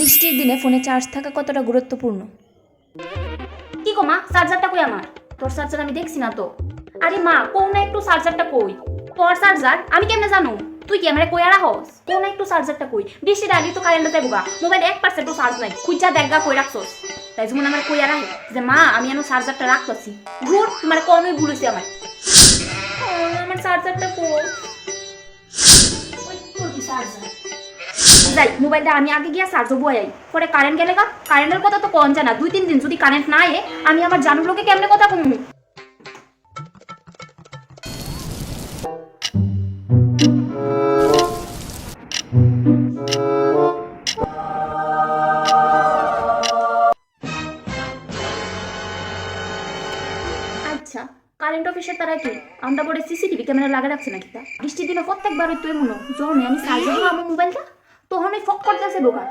বৃষ্টির দিনে ফোনে চার্জ থাকা কতটা গুরুত্বপূর্ণ? কি গো মা, চার্জারটা কই আমার? তোর চার্জার আমি দেখছি না তো। আরে মা, কোন না একটু চার্জারটা কই? তোর চার্জার আমি কেমনে জানো? তুই কি আমারে কই আর হস? কোন না একটু চার্জারটা কই? বৃষ্টির আগে তো কারেন্ট যাইবো গা, মোবাইল 1% চার্জ নাই, খুঁজা দেখা কই রাখছস? তাই যেমন আমার কই আর আহে যে মা আমি এনো চার্জারটা রাখতাছি। ঘুর, তোমার কোনই ভুল হইছে আমার। আমার চার্জারটা কই? ওই তোর কি চার্জার? যাই, মোবাইলটা আমি আগে গিয়া চার্জ বয়াই, পরে কারেন্ট গেলে গা। কারেন্টের কথা তো কন জানা, 2-3 দিন যদি কারেন্ট না আয়ে আমি আমার জানুর লোকে কেমনে কথা কমু? আচ্ছা, কারেন্ট অফিসের তারা কি আমরা বলে সিসিটিভি ক্যামেরা লাগা রাখছে নাকি? তা বৃষ্টির দিনে প্রত্যেকবার তুই মনে যখন আমি চার্জ দিব আমার মোবাইলটা তখন ওই ফক করতেছে বোকা।